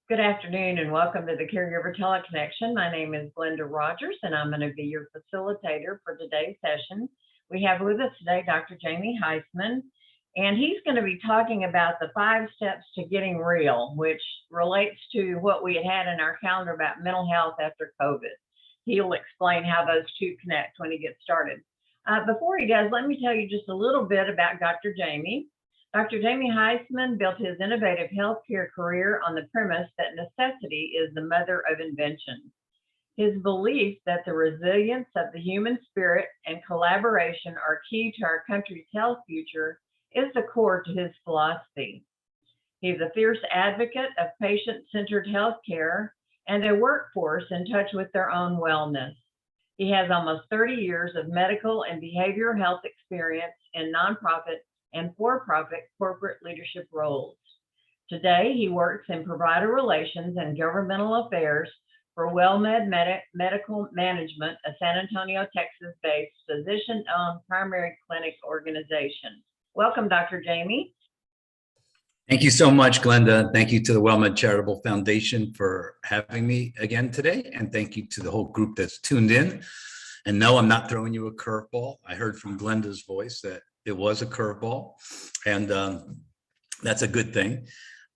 Good afternoon and welcome to the Caregiver Teleconnection. My name is Glenda Rogers and I'm going to be your facilitator for today's session. We have with us today Dr. Jamie Huysman, and he's going to be talking about the 5 steps to getting real, which relates to what we had in our calendar about mental health after COVID. He'll explain how those two connect when he gets started. Before he does, let me tell you just a little bit about Dr. Jamie. Dr. Jamie Huysman built his innovative healthcare career on the premise that necessity is the mother of invention. His belief that the resilience of the human spirit and collaboration are key to our country's health future is the core to his philosophy. He's a fierce advocate of patient-centered healthcare and a workforce in touch with their own wellness. He has almost 30 years of medical and behavioral health experience in nonprofit and for-profit corporate leadership roles. Today, he works in provider relations and governmental affairs for WellMed Medical Management, a San Antonio, Texas-based physician-owned primary clinic organization. Welcome, Dr. Jamie. Thank you so much, Glenda. Thank you to the WellMed Charitable Foundation for having me again today. And thank you to the whole group that's tuned in. And no, I'm not throwing you a curveball. I heard from Glenda's voice that it was a curveball, and that's a good thing.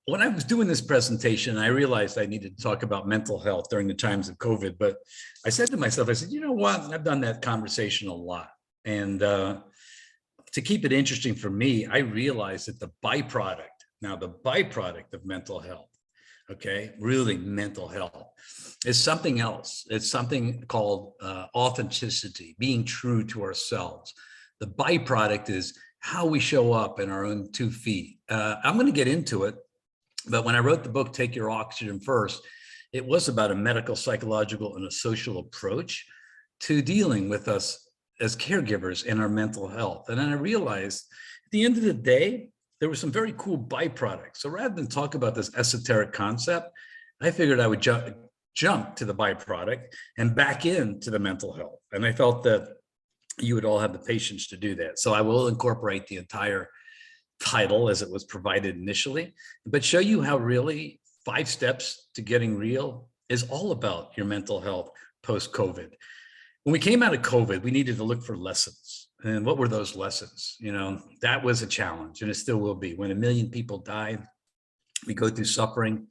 When I was doing this presentation, I realized I needed to talk about mental health during the times of COVID, but I said to myself, I said, you know what? I've done that conversation a lot. And to keep it interesting for me, I realized that the byproduct of mental health, okay, really mental health, is something else. It's something called authenticity, being true to ourselves. The byproduct is how we show up in our own 2 feet. I'm going to get into it, but when I wrote the book, Take Your Oxygen First, it was about a medical, psychological, and a social approach to dealing with us as caregivers in our mental health. And then I realized at the end of the day, there were some very cool byproducts. So rather than talk about this esoteric concept, I figured I would jump to the byproduct and back into the mental health. And I felt that you would all have the patience to do that. So I will incorporate the entire title as it was provided initially, but show you how really 5 steps to getting real is all about your mental health post-COVID. When we came out of COVID, we needed to look for lessons. And what were those lessons? You know, that was a challenge, and it still will be. When 1 million people died, we go through suffering,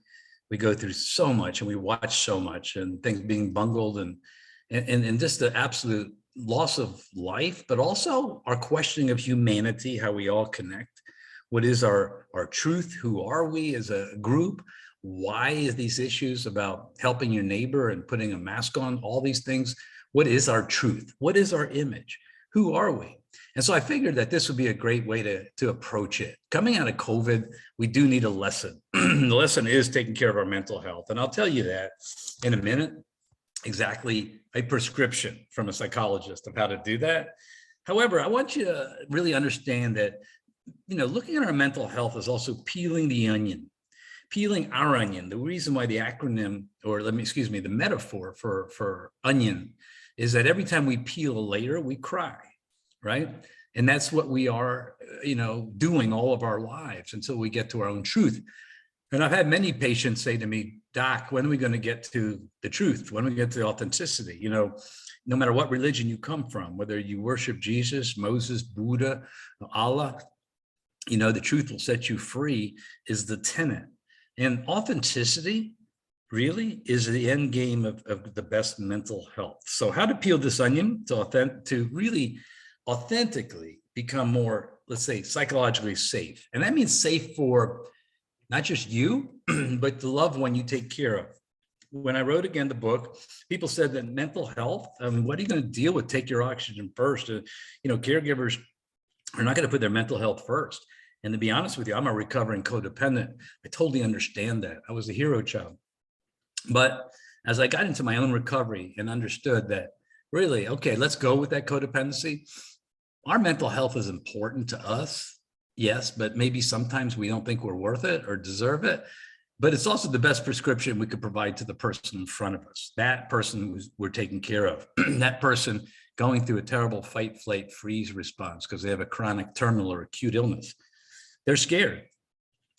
we go through so much, and we watch so much, and things being bungled, and just the absolute loss of life, but also our questioning of humanity, how we all connect. What is our truth? Who are we as a group? Why is these issues about helping your neighbor and putting a mask on, all these things? What is our truth? What is our image? Who are we? And so I figured that this would be a great way to approach it. Coming out of COVID, we do need a lesson. The lesson is taking care of our mental health. And I'll tell you that in a minute, exactly a prescription from a psychologist of how to do that. However, I want you to really understand that, you know, looking at our mental health is also peeling the onion, peeling our onion. The reason why the acronym, or the metaphor for onion is that every time we peel a layer, we cry, right? And that's what we are, you know, doing all of our lives until we get to our own truth. And I've had many patients say to me, Doc, when are we going to get to the truth? When are we get to authenticity? You know, no matter what religion you come from, whether you worship Jesus, Moses, Buddha, Allah, you know, the truth will set you free is the tenet. And authenticity really is the end game of the best mental health. So how to peel this onion to really authentically become more, let's say, psychologically safe. And that means safe for not just you, but the loved one you take care of. When I wrote again the book, people said that mental health, I mean, what are you going to deal with? Take Your Oxygen First. You know, caregivers are not going to put their mental health first. And to be honest with you, I'm a recovering codependent. I totally understand that. I was a hero child. But as I got into my own recovery and understood that really, okay, let's go with that codependency. Our mental health is important to us. Yes, but maybe sometimes we don't think we're worth it or deserve it. But it's also the best prescription we could provide to the person in front of us, that person we're taking care of, that person going through a terrible fight, flight, freeze response because they have a chronic terminal or acute illness. They're scared.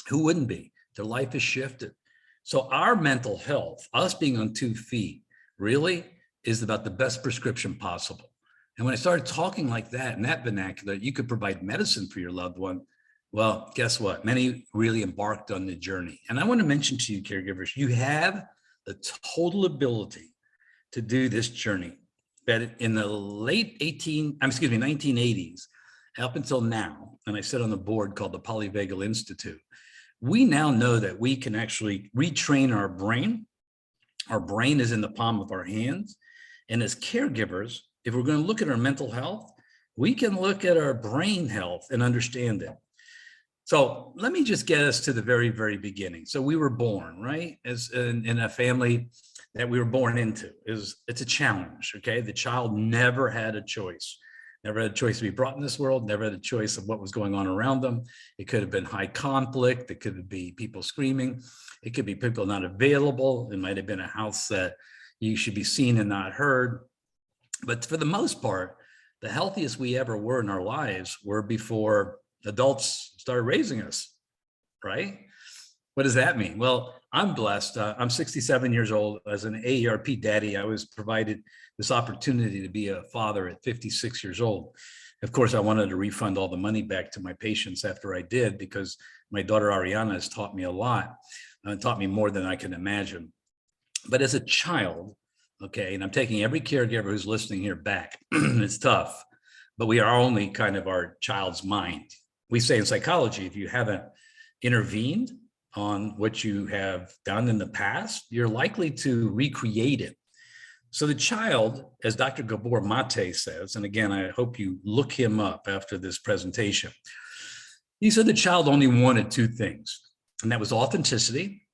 Who wouldn't be? Their life has shifted. So our mental health, us being on 2 feet, really is about the best prescription possible. And when I started talking like that, in that vernacular, you could provide medicine for your loved one. Well, guess what? Many really embarked on the journey. And I want to mention to you, caregivers, you have the total ability to do this journey. That in the late 1980s, up until now, and I sit on the board called the Polyvagal Institute, we now know that we can actually retrain our brain. Our brain is in the palm of our hands. And as caregivers, if we're going to look at our mental health, we can look at our brain health and understand it. So let me just get us to the very, very beginning. So we were born, right, as in a family that we were born into. It's a challenge, okay? The child never had a choice. Never had a choice to be brought in this world, never had a choice of what was going on around them. It could have been high conflict. It could be people screaming. It could be people not available. It might have been a house that you should be seen and not heard. But for the most part, the healthiest we ever were in our lives were before adults started raising us, right? What does that mean? Well, I'm blessed. I'm 67 years old. As an AARP daddy, I was provided this opportunity to be a father at 56 years old. Of course, I wanted to refund all the money back to my patients after I did, because my daughter Ariana has taught me a lot, taught me more than I can imagine. But as a child, okay, and I'm taking every caregiver who's listening here back, it's tough, but we are only kind of our child's mind. We say in psychology, if you haven't intervened on what you have done in the past, you're likely to recreate it. So the child, as Dr. Gabor Mate says, and again, I hope you look him up after this presentation, he said the child only wanted two things, and that was authenticity.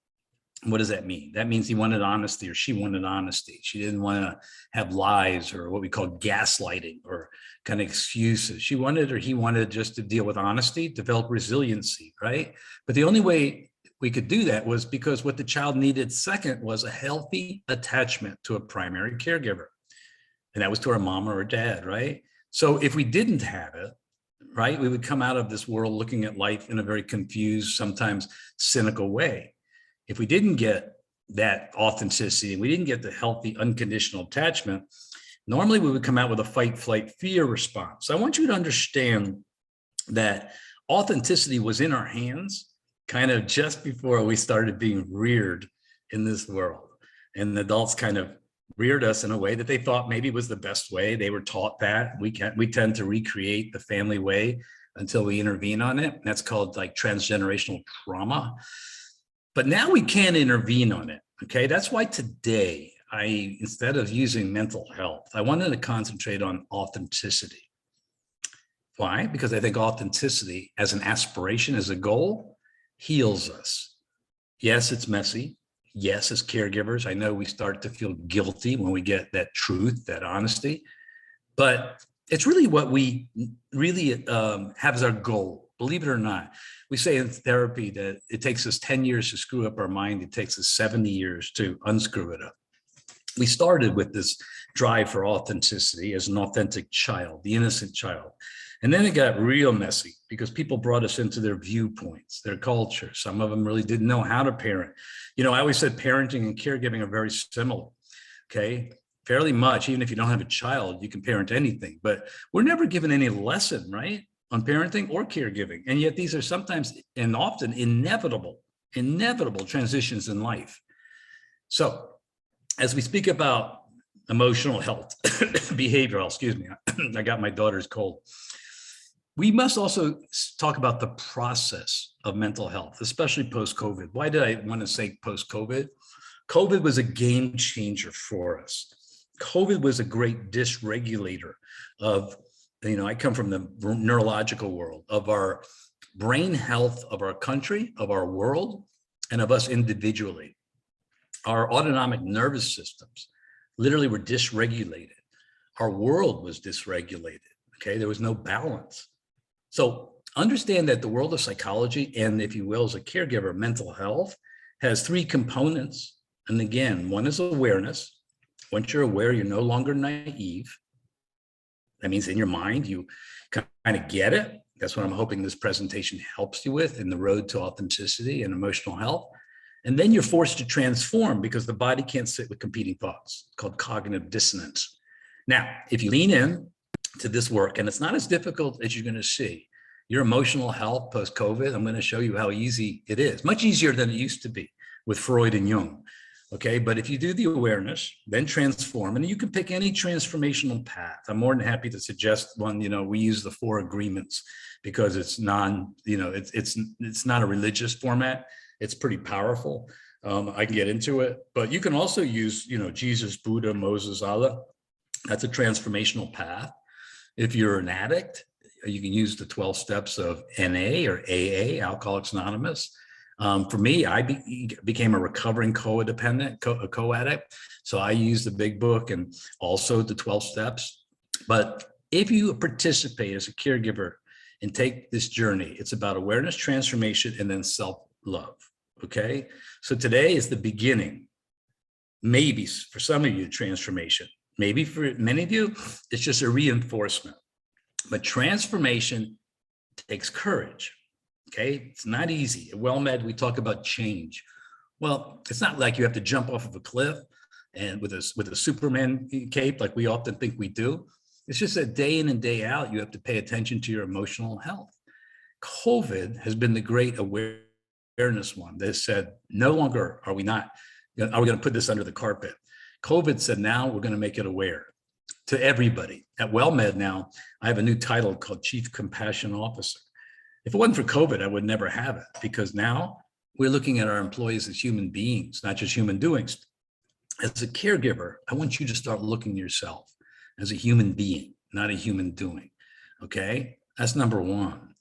What does that mean? That means he wanted honesty, or she wanted honesty. She didn't want to have lies or what we call gaslighting or kind of excuses. She wanted, or he wanted, just to deal with honesty, develop resiliency, right? But the only way we could do that was because what the child needed second was a healthy attachment to a primary caregiver. And that was to our mom or our dad, right? So if we didn't have it, right, we would come out of this world looking at life in a very confused, sometimes cynical way. If we didn't get that authenticity, we didn't get the healthy, unconditional attachment, normally we would come out with a fight, flight, fear response. I want you to understand that authenticity was in our hands kind of just before we started being reared in this world. And the adults kind of reared us in a way that they thought maybe was the best way. They were taught that. We tend to recreate the family way until we intervene on it. That's called like transgenerational trauma. But now we can intervene on it, okay? That's why today, instead of using mental health, I wanted to concentrate on authenticity. Why? Because I think authenticity as an aspiration, as a goal, heals us. Yes, it's messy. Yes, as caregivers, I know we start to feel guilty when we get that truth, that honesty, but it's really what we really have as our goal. Believe it or not, we say in therapy that it takes us 10 years to screw up our mind. It takes us 70 years to unscrew it up. We started with this drive for authenticity as an authentic child, the innocent child. And then it got real messy because people brought us into their viewpoints, their culture. Some of them really didn't know how to parent. You know, I always said parenting and caregiving are very similar, okay? Fairly much, even if you don't have a child, you can parent anything, but we're never given any lesson, right, on parenting or caregiving. And yet these are sometimes and often inevitable transitions in life. So as we speak about emotional health, behavioral, excuse me, I got my daughter's cold. We must also talk about the process of mental health, especially post-COVID. Why did I want to say post-COVID? COVID was a game changer for us. COVID was a great dysregulator of, you know, I come from the neurological world, of our brain health of our country, of our world, and of us individually. Our autonomic nervous systems literally were dysregulated. Our world was dysregulated, okay? There was no balance. So understand that the world of psychology, and if you will, as a caregiver, mental health, has three components. And again, one is awareness. Once you're aware, you're no longer naive. That means in your mind, you kind of get it. That's what I'm hoping this presentation helps you with in the road to authenticity and emotional health. And then you're forced to transform because the body can't sit with competing thoughts, called cognitive dissonance. Now, if you lean in to this work, and it's not as difficult as you're going to see, your emotional health post-COVID, I'm going to show you how easy it is, much easier than it used to be with Freud and Jung. Okay, but if you do the awareness, then transform, and you can pick any transformational path. I'm more than happy to suggest one. We use the 4 agreements because it's it's not a religious format. It's pretty powerful. I can get into it, but you can also use, Jesus, Buddha, Moses, Allah. That's a transformational path. If you're an addict, you can use the 12 steps of NA or AA, Alcoholics Anonymous. For me, I became a recovering co-dependent, co-addict. So I use the big book and also the 12 steps. But if you participate as a caregiver and take this journey, it's about awareness, transformation, and then self-love. Okay. So today is the beginning. Maybe for some of you, transformation. Maybe for many of you, it's just a reinforcement. But transformation takes courage. Okay, it's not easy. At WellMed, we talk about change. Well, it's not like you have to jump off of a cliff and with a Superman cape like we often think we do. It's just that day in and day out, you have to pay attention to your emotional health. COVID has been the great awareness one that said, no longer are we going to put this under the carpet. COVID said, now we're going to make it aware to everybody. At WellMed now, I have a new title called Chief Compassion Officer. If it wasn't for COVID, I would never have it, because now we're looking at our employees as human beings, not just human doings. As a caregiver, I want you to start looking at yourself as a human being, not a human doing. Okay, that's number one.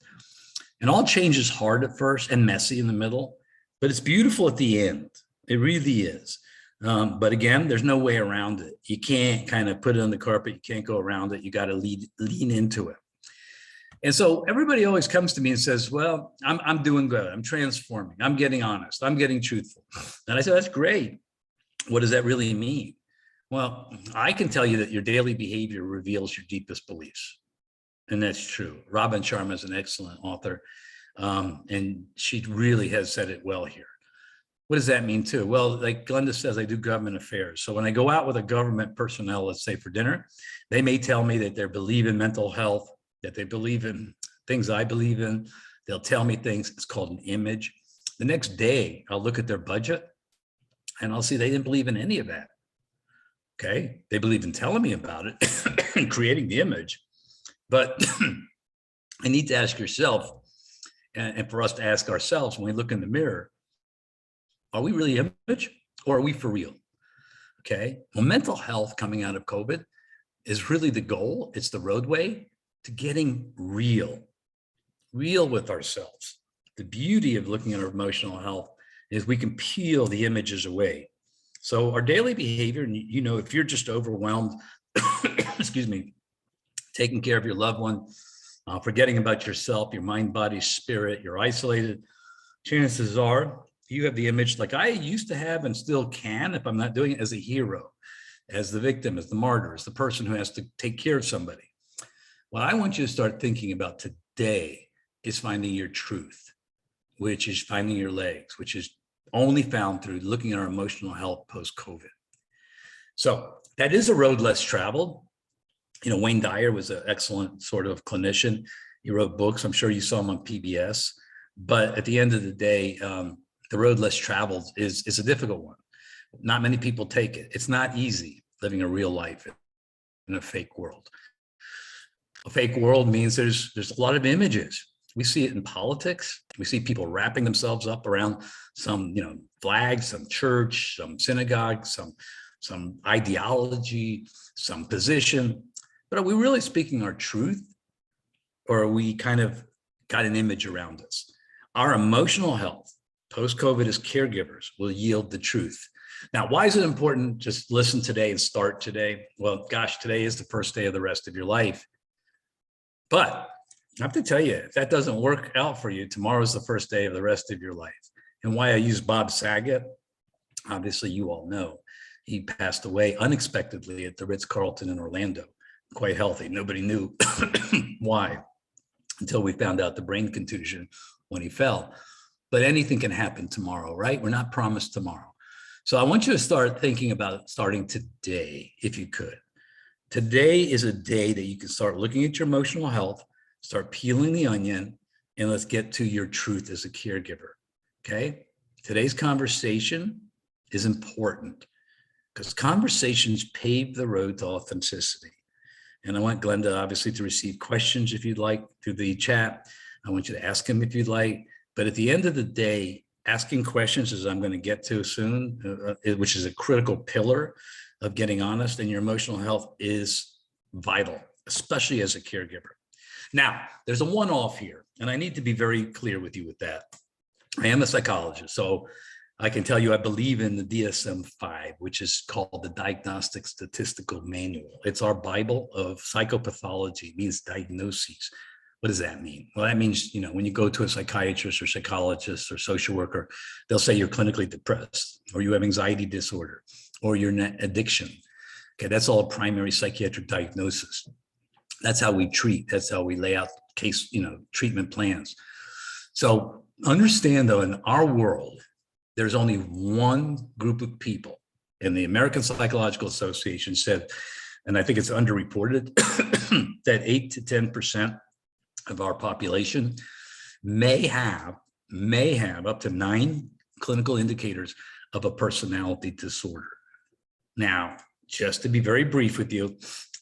And all change is hard at first and messy in the middle, but it's beautiful at the end. It really is. But again, there's no way around it. You can't kind of put it on the carpet. You can't go around it. You got to lean into it. And so everybody always comes to me and says, well, I'm doing good. I'm transforming. I'm getting honest. I'm getting truthful. And I said, that's great. What does that really mean? Well, I can tell you that your daily behavior reveals your deepest beliefs. And that's true. Robin Sharma is an excellent author. And she really has said it well here. What does that mean too? Well, like Glenda says, I do government affairs. So when I go out with a government personnel, let's say for dinner, they may tell me that they believe in mental health, that they believe in things I believe in. They'll tell me things. It's called an image. The next day, I'll look at their budget and I'll see they didn't believe in any of that. Okay. They believe in telling me about it and creating the image. But I need to ask yourself, and for us to ask ourselves when we look in the mirror, are we really image or are we for real? Okay. Well, mental health coming out of COVID is really the goal. It's the roadway to getting real with ourselves. The beauty of looking at our emotional health is we can peel the images away. So our daily behavior, and if you're just overwhelmed, excuse me, taking care of your loved one, forgetting about yourself, your mind, body, spirit, you're isolated, chances are you have the image like I used to have and still can, if I'm not doing it, as a hero, as the victim, as the martyr, as the person who has to take care of somebody. What I want you to start thinking about today is finding your truth, which is finding your legs, which is only found through looking at our emotional health post-COVID. So that is a road less traveled. Wayne Dyer was an excellent sort of clinician. He wrote books. I'm sure you saw him on PBS. But at the end of the day, the road less traveled is a difficult one. Not many people take it. It's not easy living a real life in a fake world. A fake world means there's a lot of images. We see it in politics. We see people wrapping themselves up around some, flags, some church, some synagogue, some ideology, some position. But are we really speaking our truth? Or are we kind of got an image around us? Our emotional health post-COVID as caregivers will yield the truth. Now, why is it important? Just listen today and start today. Well, gosh, today is the first day of the rest of your life. But I have to tell you, if that doesn't work out for you, tomorrow's the first day of the rest of your life. And why I use Bob Saget, obviously you all know, he passed away unexpectedly at the Ritz-Carlton in Orlando, quite healthy. Nobody knew why until we found out the brain contusion when he fell. but anything can happen tomorrow, right? We're not promised tomorrow. So I want you to start thinking about starting today, if you could. Today is a day that you can start looking at your emotional health, start peeling the onion, and let's get to your truth as a caregiver, okay? Today's conversation is important because conversations pave the road to authenticity. And I want Glenda, obviously, to receive questions if you'd like through the chat. I want you to ask him if you'd like. But at the end of the day, asking questions, as I'm going to get to soon, which is a critical pillar of getting honest in your emotional health, is vital, especially as a caregiver. Now, there's a one-off here, and I need to be very clear with you with that. I am a psychologist, so I can tell you I believe in the DSM-5, which is called the Diagnostic Statistical Manual. It's our Bible of psychopathology. It means diagnoses. What does that mean? Well, that means, when you go to a psychiatrist or psychologist or social worker, they'll say you're clinically depressed, or you have anxiety disorder, or you're in addiction. Okay, that's all a primary psychiatric diagnosis. That's how we treat. That's how we lay out treatment plans. So understand, though, in our world, there's only one group of people, and the American Psychological Association said, and I think it's underreported, that 8 to 10% of our population may have up to 9 clinical indicators of a personality disorder. Now, just to be very brief with you,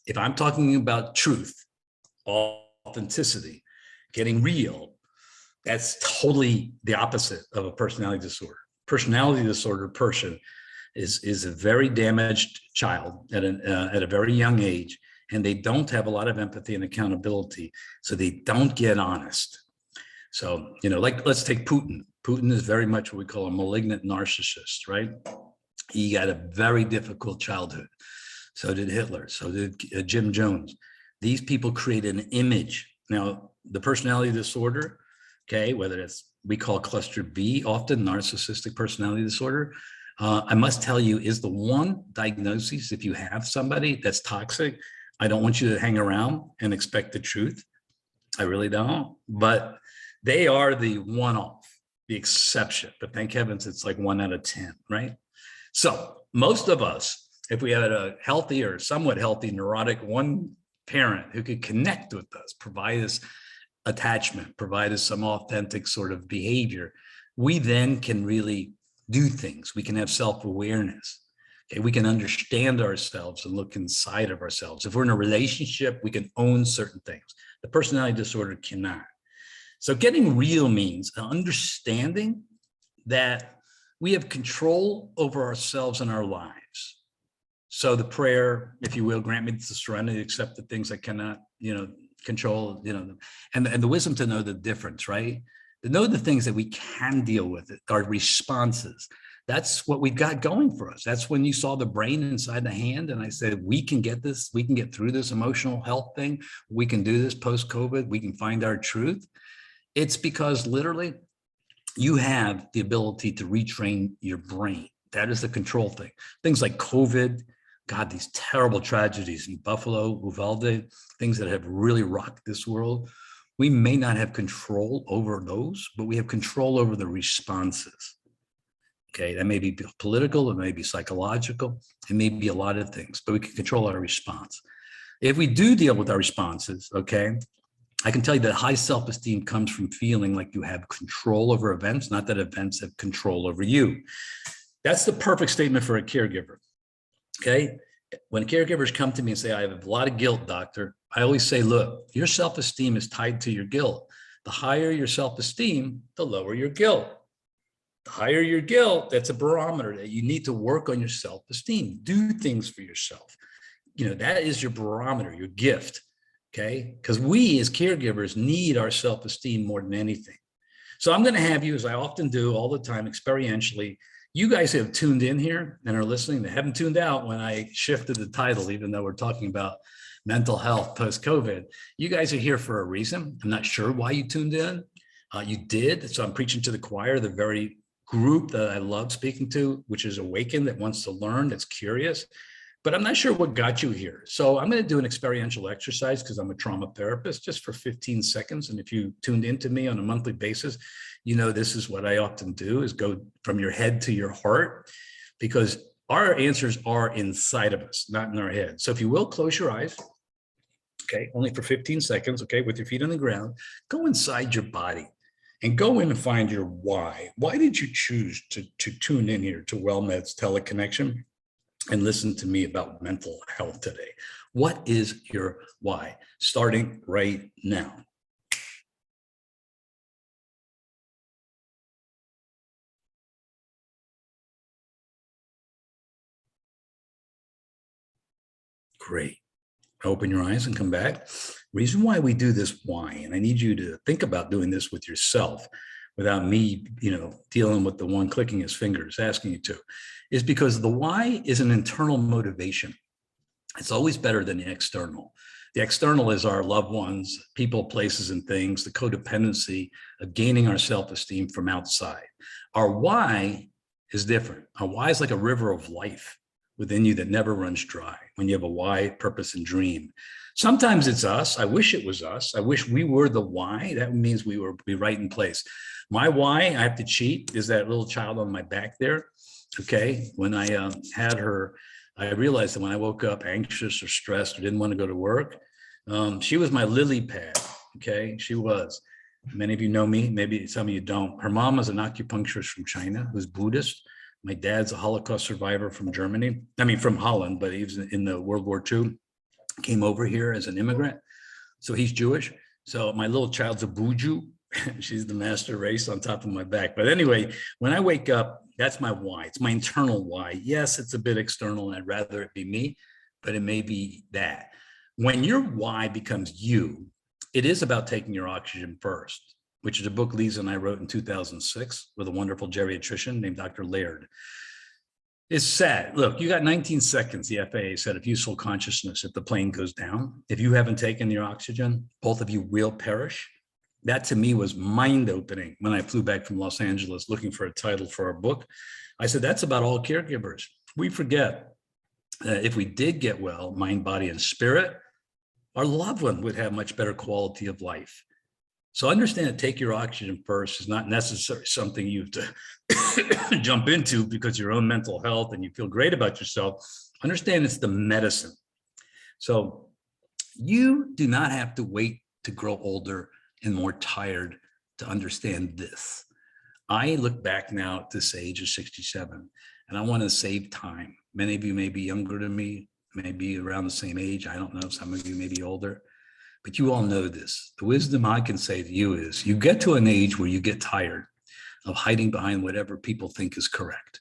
if I'm talking about truth, authenticity, getting real, that's totally the opposite of a personality disorder. Personality disorder person is a very damaged child at a very young age, and they don't have a lot of empathy and accountability, so they don't get honest. So, let's take Putin. Putin is very much what we call a malignant narcissist, right? He got a very difficult childhood. So did Hitler. So did Jim Jones. These people create an image. Now, the personality disorder, okay, whether it's we call cluster B, often narcissistic personality disorder, I must tell you, is the one diagnosis. If you have somebody that's toxic, I don't want you to hang around and expect the truth. I really don't. But they are the one-off, the exception. But thank heavens it's like 1 out of 10, right? So most of us, if we had a healthy or somewhat healthy neurotic one parent who could connect with us, provide us attachment, provide us some authentic sort of behavior, we then can really do things. We can have self-awareness. Okay, we can understand ourselves and look inside of ourselves. If we're in a relationship, we can own certain things. The personality disorder cannot. So getting real means understanding that we have control over ourselves and our lives. So the prayer, if you will, grant me the serenity to accept the things I cannot, control, and the wisdom to know the difference, right? To know the things that we can deal with, our responses. That's what we've got going for us. That's when you saw the brain inside the hand, and I said, we can get this, we can get through this emotional health thing. We can do this post-COVID. We can find our truth. It's because literally you have the ability to retrain your brain. That is the control thing. Things like COVID, God, these terrible tragedies in Buffalo, Uvalde, things that have really rocked this world. We may not have control over those, but we have control over the responses. Okay, that may be political, it may be psychological, it may be a lot of things, but we can control our response. If we do deal with our responses, okay, I can tell you that high self-esteem comes from feeling like you have control over events, not that events have control over you. That's the perfect statement for a caregiver. Okay, when caregivers come to me and say, I have a lot of guilt, doctor, I always say, look, your self-esteem is tied to your guilt. The higher your self-esteem, the lower your guilt. The higher your guilt, that's a barometer that you need to work on your self-esteem. Do things for yourself. That is your barometer, your gift, okay? Because we as caregivers need our self-esteem more than anything. So I'm going to have you, as I often do all the time, experientially, you guys have tuned in here and are listening. They haven't tuned out when I shifted the title, even though we're talking about mental health post-COVID. You guys are here for a reason. I'm not sure why you tuned in. You did. So I'm preaching to the choir, the very group that I love speaking to, which is awakened, that wants to learn, that's curious. but I'm not sure what got you here. So I'm going to do an experiential exercise because I'm a trauma therapist, just for 15 seconds. And if you tuned into me on a monthly basis, you know, this is what I often do, is go from your head to your heart, because our answers are inside of us, not in our head. So if you will, close your eyes. Okay, only for 15 seconds, okay, with your feet on the ground. Go inside your body and go in and find your why. Why did you choose to tune in here to WellMed's teleconnection and listen to me about mental health today? What is your why? Starting right now. Great. Open your eyes and come back. Reason why we do this why, and I need you to think about doing this with yourself without me, dealing with the one clicking his fingers, asking you to, is because the why is an internal motivation. It's always better than the external. The external is our loved ones, people, places, and things, the codependency of gaining our self-esteem from outside. Our why is different. Our why is like a river of life within you that never runs dry when you have a why, purpose, and dream. Sometimes it's us. I wish it was us. I wish we were the why. That means we were be right in place. My why, I have to cheat, is that little child on my back there. Okay. When I had her, I realized that when I woke up anxious or stressed or didn't want to go to work, she was my lily pad. Okay. She was. Many of you know me, maybe some of you don't. Her mom was an acupuncturist from China who's Buddhist. My dad's a Holocaust survivor from Germany. I mean, from Holland, but he was in the World War II, came over here as an immigrant. So he's Jewish. So my little child's a Buju. She's the master race on top of my back. But anyway, when I wake up, that's my why. It's my internal why. Yes, it's a bit external and I'd rather it be me, but it may be that. When your why becomes you, it is about taking your oxygen first, which is a book Lisa and I wrote in 2006 with a wonderful geriatrician named Dr. Laird. It's sad. Look, you got 19 seconds, the FAA said, of useful consciousness if the plane goes down. If you haven't taken your oxygen, both of you will perish. That to me was mind-opening when I flew back from Los Angeles looking for a title for our book. I said, that's about all caregivers. We forget that if we did get well, mind, body, and spirit, our loved one would have much better quality of life. So understand that take your oxygen first is not necessarily something you have to jump into because your own mental health and you feel great about yourself. Understand it's the medicine. So you do not have to wait to grow older and more tired to understand this. I look back now at this age of 67 and I want to save time. Many of you may be younger than me, maybe around the same age. I don't know, some of you may be older. But you all know this. The wisdom I can say to you is you get to an age where you get tired of hiding behind whatever people think is correct,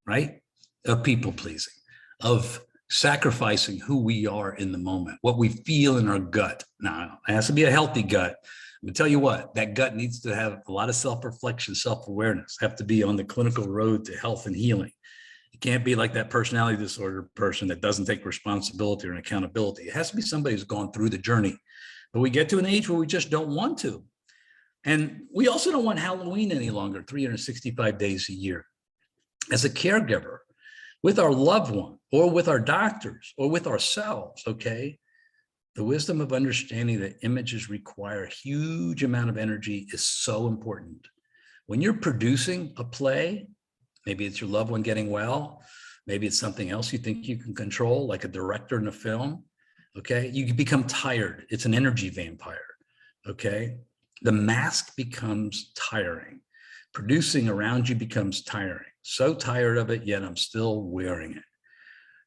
right? Of people pleasing, of sacrificing who we are in the moment, what we feel in our gut. Now, it has to be a healthy gut. I'm gonna tell you what, that gut needs to have a lot of self-reflection, self-awareness, have to be on the clinical road to health and healing. It can't be like that personality disorder person that doesn't take responsibility or accountability. It has to be somebody who's gone through the journey. But we get to an age where we just don't want to. And we also don't want Halloween any longer, 365 days a year. As a caregiver, with our loved one, or with our doctors, or with ourselves, okay? The wisdom of understanding that images require a huge amount of energy is so important. When you're producing a play, maybe it's your loved one getting well. Maybe it's something else you think you can control, like a director in a film. Okay, you become tired. It's an energy vampire. Okay, the mask becomes tiring. Producing around you becomes tiring. So tired of it, yet I'm still wearing it.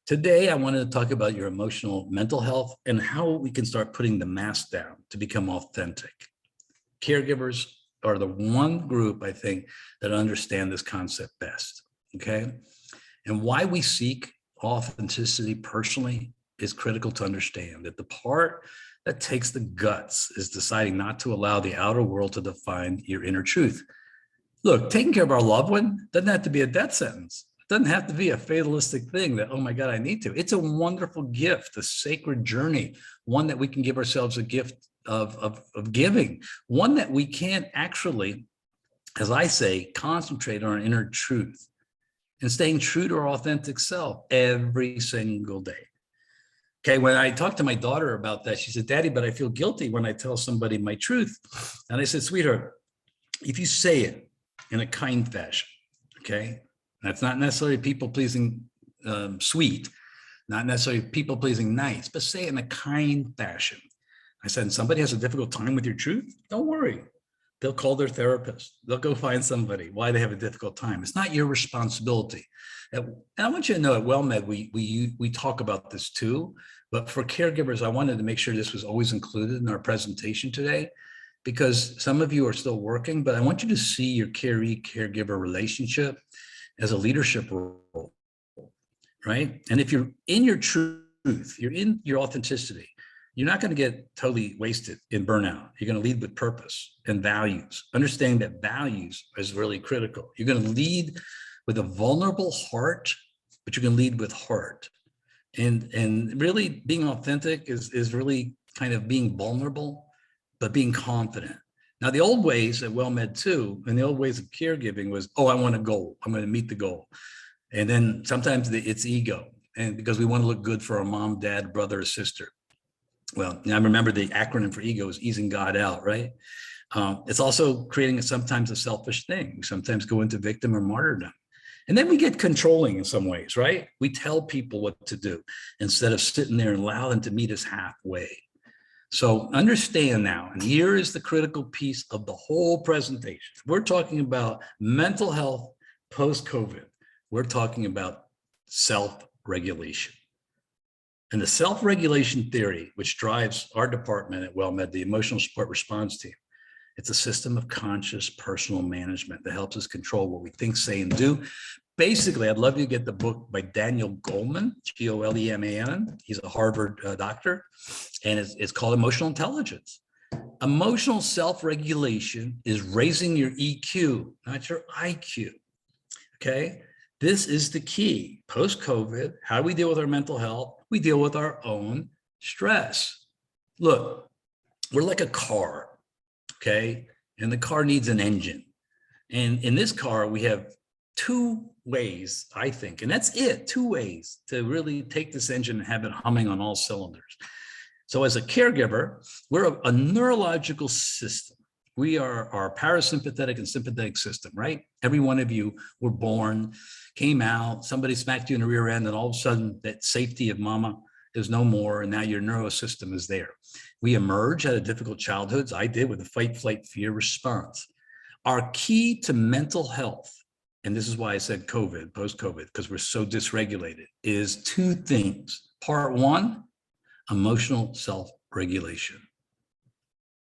Today, I wanted to talk about your emotional mental health and how we can start putting the mask down to become authentic. Caregivers are the one group, I think, that understand this concept best, okay? And why we seek authenticity personally is critical to understand that the part that takes the guts is deciding not to allow the outer world to define your inner truth. Look, taking care of our loved one doesn't have to be a death sentence. It doesn't have to be a fatalistic thing that, oh my God, I need to. It's a wonderful gift, a sacred journey, one that we can give ourselves a gift of giving, one that we can't actually, as I say, concentrate on our inner truth. and staying true to our authentic self every single day. Okay, when I talked to my daughter about that, she said, Daddy, but I feel guilty when I tell somebody my truth. And I said, sweetheart, if you say it in a kind fashion, okay, that's not necessarily people-pleasing sweet, not necessarily people-pleasing nice, but say it in a kind fashion. I said, somebody has a difficult time with your truth, don't worry. They'll call their therapist. They'll go find somebody why they have a difficult time. It's not your responsibility. And I want you to know at WellMed, we talk about this too, but for caregivers, I wanted to make sure this was always included in our presentation today, because some of you are still working, but I want you to see your caregiver relationship as a leadership role, right? And if you're in your truth, you're in your authenticity, you're not going to get totally wasted in burnout. You're going to lead with purpose and values. Understanding that values is really critical. You're going to lead with a vulnerable heart, but you're going to lead with heart. And really being authentic is really kind of being vulnerable, but being confident. Now, the old ways at WellMed too, and the old ways of caregiving was, oh, I want a goal. I'm going to meet the goal. And then sometimes it's ego. And because we want to look good for our mom, dad, brother, or sister. Well, I remember the acronym for ego is easing God out, right? It's also creating sometimes a selfish thing. We sometimes go into victim or martyrdom. And then we get controlling in some ways, right? We tell people what to do instead of sitting there and allow them to meet us halfway. So understand now, and here is the critical piece of the whole presentation. We're talking about mental health post-COVID. We're talking about self-regulation. And the self-regulation theory, which drives our department at WellMed, the emotional support response team, it's a system of conscious personal management that helps us control what we think, say, and do. Basically, I'd love you to get the book by Daniel Goleman, Goleman. He's a Harvard doctor, and it's called Emotional Intelligence. Emotional self-regulation is raising your EQ, not your IQ, okay? This is the key. Post-COVID, how do we deal with our mental health? We deal with our own stress. Look, we're like a car, okay? And the car needs an engine. And in this car, we have two ways, I think, and that's it, two ways to really take this engine and have it humming on all cylinders. So as a caregiver, we're a neurological system. We are our parasympathetic and sympathetic system, right? Every one of you were born, came out, somebody smacked you in the rear end, and all of a sudden that safety of mama is no more, and now your neuro system is there. We emerge out of difficult childhoods. I did with a fight, flight, fear response. Our key to mental health, and this is why I said COVID, post-COVID, because we're so dysregulated, is two things. Part one, emotional self-regulation.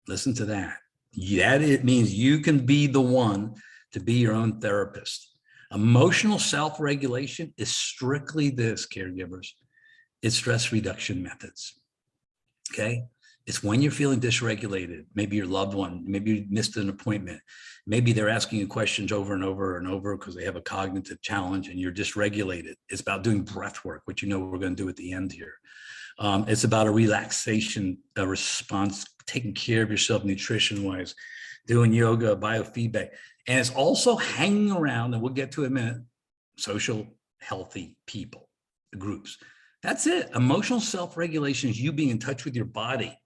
Listen to that. That it means you can be the one to be your own therapist. Emotional self-regulation is strictly this, caregivers. It's stress reduction methods, okay? It's when you're feeling dysregulated, maybe your loved one, maybe you missed an appointment, maybe they're asking you questions over and over and over because they have a cognitive challenge and you're dysregulated. It's about doing breath work, which you know we're going to do at the end here. It's about a relaxation response, taking care of yourself nutrition-wise, doing yoga, biofeedback. And it's also hanging around, and we'll get to it in a minute, social, healthy people, groups. That's it. Emotional self-regulation is you being in touch with your body.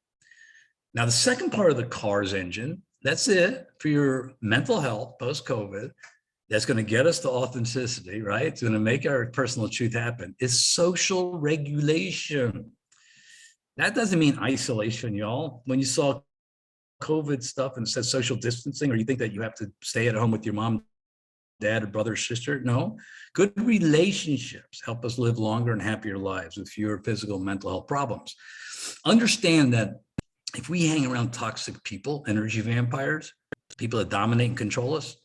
Now, the second part of the car's engine, that's it for your mental health post-COVID. That's going to get us to authenticity, right? It's going to make our personal truth happen. Is social regulation. That doesn't mean isolation, y'all. When you saw COVID stuff and it says social distancing, or you think that you have to stay at home with your mom, dad, or brother, or sister, no. Good relationships help us live longer and happier lives with fewer physical and mental health problems. Understand that if we hang around toxic people, energy vampires, people that dominate and control us,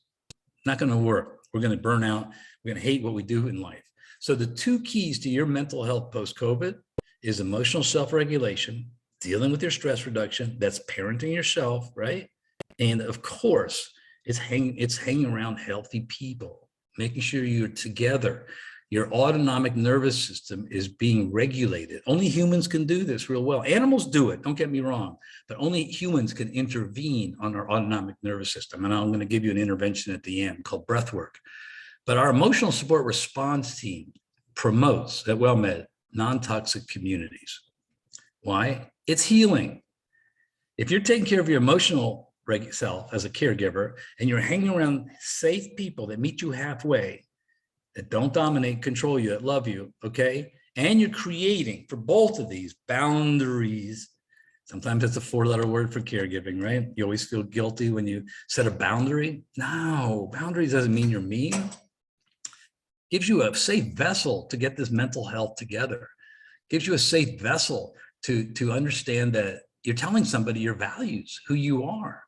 not going to work. We're going to burn out. We're going to hate what we do in life. So the two keys to your mental health post-COVID is emotional self-regulation, dealing with your stress reduction, that's parenting yourself, right? And of course, it's hanging around healthy people, making sure you're together. Your autonomic nervous system is being regulated. Only humans can do this real well. Animals do it, don't get me wrong, but only humans can intervene on our autonomic nervous system. And I'm going to give you an intervention at the end called breath work. But our emotional support response team promotes at WellMed non-toxic communities. Why? It's healing. If you're taking care of your emotional self as a caregiver and you're hanging around safe people that meet you halfway, that don't dominate, control you, that love you, okay? And you're creating for both of these boundaries. Sometimes it's a 4-letter word for caregiving, right? You always feel guilty when you set a boundary. No, boundaries doesn't mean you're mean. Gives you a safe vessel to get this mental health together. Gives you a safe vessel to understand that you're telling somebody your values, who you are.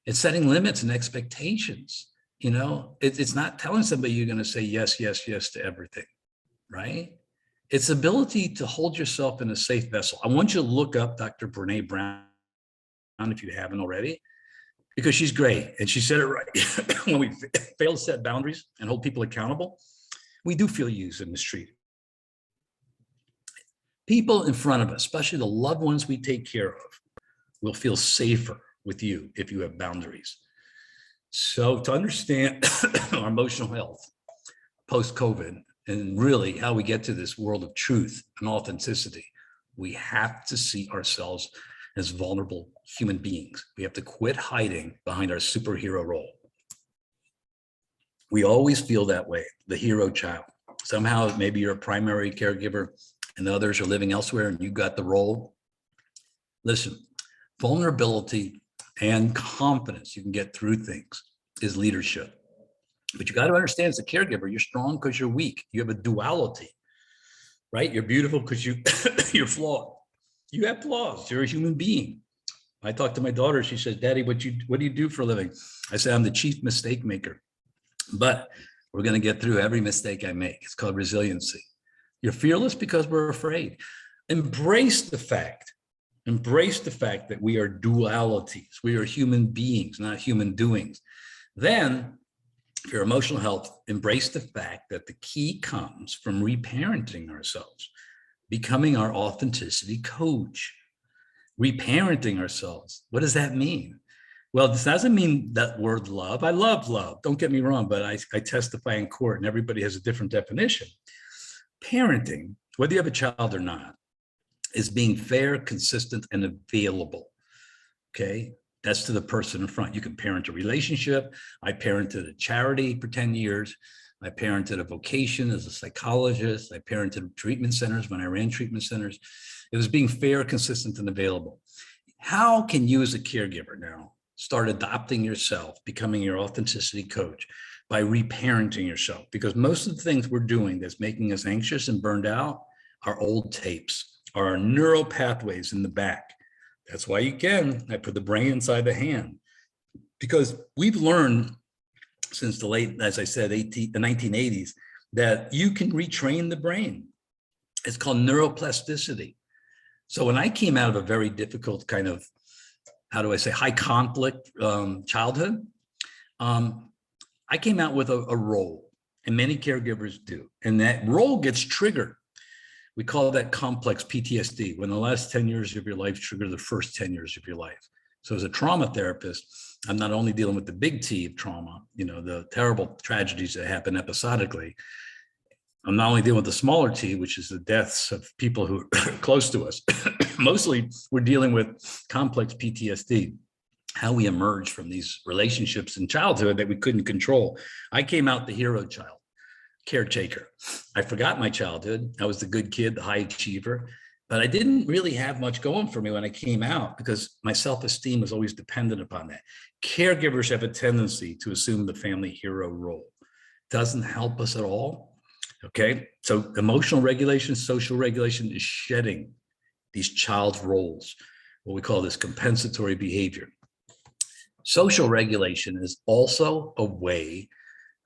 It's setting limits and expectations. You know, it's not telling somebody you're going to say yes, yes, yes to everything, right? It's ability to hold yourself in a safe vessel. I want you to look up Dr. Brene Brown if you haven't already, because she's great. And she said it right. When we fail to set boundaries and hold people accountable, we do feel used and mistreated. People in front of us, especially the loved ones we take care of, will feel safer with you if you have boundaries. So to understand our emotional health post-COVID and really how we get to this world of truth and authenticity, we have to see ourselves as vulnerable human beings. We have to quit hiding behind our superhero role. We always feel that way, the hero child. Somehow maybe you're a primary caregiver and the others are living elsewhere and you got the role. Listen, vulnerability and confidence, you can get through things, is leadership. But you got to understand as a caregiver, you're strong because you're weak. You have a duality, right? You're beautiful because you're flawed. You have flaws. You're a human being. I talked to my daughter. She says, Daddy, what do you do for a living? I said, I'm the chief mistake maker. But we're going to get through every mistake I make. It's called resiliency. You're fearless because we're afraid. Embrace the fact that we are dualities. We are human beings, not human doings. Then, for your emotional health, embrace the fact that the key comes from reparenting ourselves, becoming our authenticity coach, reparenting ourselves. What does that mean? Well, this doesn't mean that word love. I love love. Don't get me wrong, but I testify in court and everybody has a different definition. Parenting, whether you have a child or not, is being fair, consistent, and available. Okay, that's to the person in front. You can parent a relationship. I parented a charity for 10 years. I parented a vocation as a psychologist. I parented treatment centers when I ran treatment centers. It was being fair, consistent, and available. How can you as a caregiver now start adopting yourself, becoming your authenticity coach by reparenting yourself? Because most of the things we're doing that's making us anxious and burned out are old tapes, are our neural pathways in the back. That's why I put the brain inside the hand, because we've learned since the late, as I said, the 1980s, that you can retrain the brain. It's called neuroplasticity. So when I came out of a very difficult kind of, how do I say, high conflict childhood, I came out with a role, and many caregivers do. And that role gets triggered. We call that complex PTSD, when the last 10 years of your life trigger the first 10 years of your life. So as a trauma therapist, I'm not only dealing with the big T of trauma, the terrible tragedies that happen episodically. I'm not only dealing with the smaller T, which is the deaths of people who are close to us. Mostly we're dealing with complex PTSD, how we emerge from these relationships in childhood that we couldn't control. I came out the hero child, caretaker. I forgot my childhood. I was the good kid, the high achiever, but I didn't really have much going for me when I came out because my self-esteem was always dependent upon that. Caregivers have a tendency to assume the family hero role. Doesn't help us at all. Okay, so emotional regulation, social regulation is shedding these child roles, what we call this compensatory behavior. Social regulation is also a way,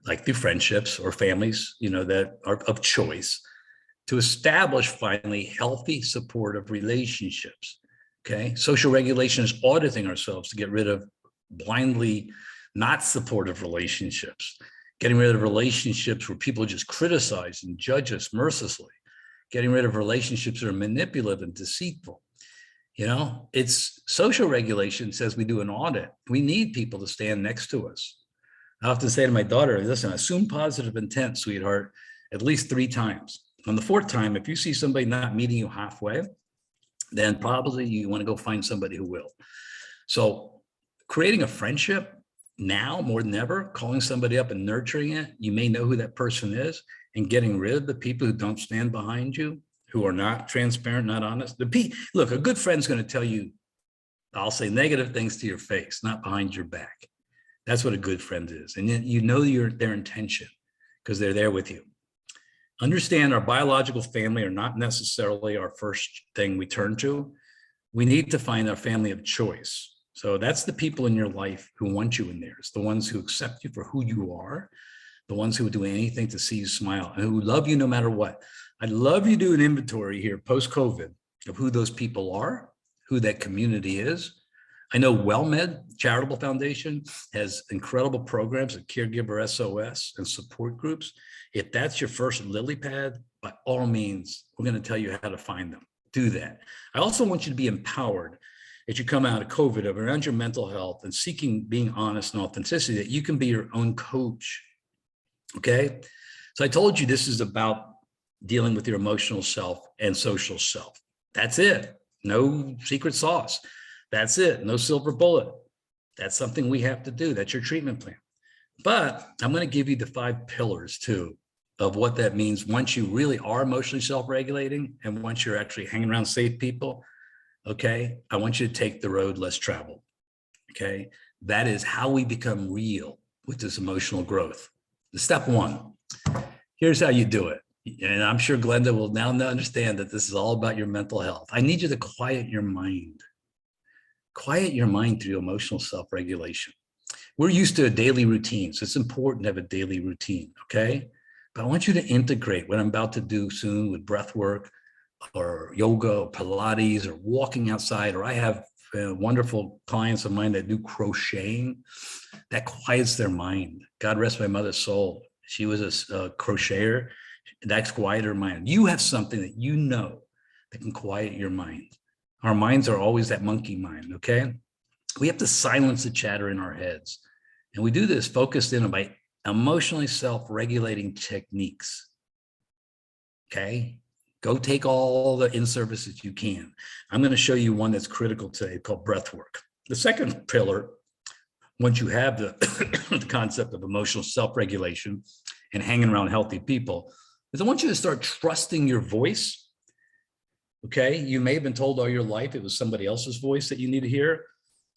like through friendships or families, that are of choice, to establish finally healthy, supportive relationships. Okay, social regulation is auditing ourselves to get rid of blindly not supportive relationships, getting rid of relationships where people just criticize and judge us mercilessly, getting rid of relationships that are manipulative and deceitful. It's social regulation says we do an audit. We need people to stand next to us. I often say to my daughter, listen, assume positive intent, sweetheart, at least 3 times. On the 4th time, if you see somebody not meeting you halfway, then probably you want to go find somebody who will. So creating a friendship now more than ever, calling somebody up and nurturing it, you may know who that person is, and getting rid of the people who don't stand behind you, who are not transparent, not honest. Look, a good friend's going to tell you, I'll say, negative things to your face, not behind your back. That's what a good friend is. And you know their intention because they're there with you. Understand our biological family are not necessarily our first thing we turn to. We need to find our family of choice. So that's the people in your life who want you in there. It's the ones who accept you for who you are, the ones who would do anything to see you smile, and who love you no matter what. I'd love you to do an inventory here post-COVID of who those people are, who that community is. I know WellMed Charitable Foundation has incredible programs at Caregiver SOS and support groups. If that's your first lily pad, by all means, we're going to tell you how to find them. Do that. I also want you to be empowered as you come out of COVID around your mental health and seeking being honest and authenticity, that you can be your own coach. Okay. So I told you this is about dealing with your emotional self and social self. That's it. No secret sauce. That's it. No silver bullet. That's something we have to do. That's your treatment plan. But I'm going to give you the 5 pillars too of what that means once you really are emotionally self-regulating and once you're actually hanging around safe people. Okay. I want you to take the road less traveled. Okay. That is how we become real with this emotional growth. Step 1, here's how you do it. And I'm sure Glenda will now understand that this is all about your mental health. I need you to quiet your mind. Quiet your mind through emotional self-regulation. We're used to a daily routine, so it's important to have a daily routine, okay? But I want you to integrate what I'm about to do soon with breath work or yoga or Pilates or walking outside, or I have wonderful clients of mine that do crocheting. That quiets their mind. God rest my mother's soul. She was a crocheter. That's quieted her mind. You have something that you know that can quiet your mind. Our minds are always that monkey mind, okay? We have to silence the chatter in our heads. And we do this focused in by emotionally self-regulating techniques, okay? Go take all the in-services you can. I'm going to show you one that's critical today called breath work. The second pillar, once you have the, the concept of emotional self-regulation and hanging around healthy people, is I want you to start trusting your voice. Okay, you may have been told all your life it was somebody else's voice that you need to hear.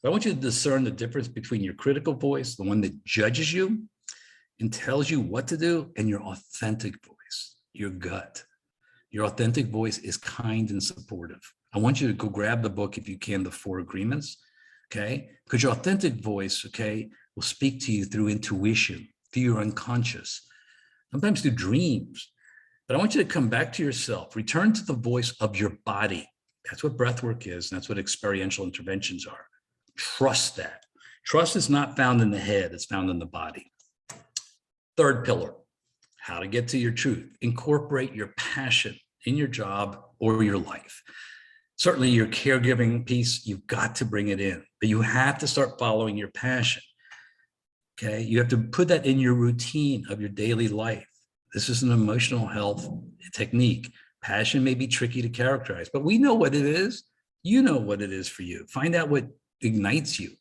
But I want you to discern the difference between your critical voice, the one that judges you and tells you what to do, and your authentic voice, your gut. Your authentic voice is kind and supportive. I want you to go grab the book, if you can, The 4 Agreements, okay? Because your authentic voice, okay, will speak to you through intuition, through your unconscious, sometimes through dreams. But I want you to come back to yourself, return to the voice of your body. That's what breath work is. And that's what experiential interventions are. Trust that. Trust is not found in the head, it's found in the body. Third pillar, how to get to your truth. Incorporate your passion in your job or your life. Certainly your caregiving piece, you've got to bring it in, but you have to start following your passion. Okay, you have to put that in your routine of your daily life. This is an emotional health technique. Passion may be tricky to characterize, but we know what it is. You know what it is for you. Find out what ignites you.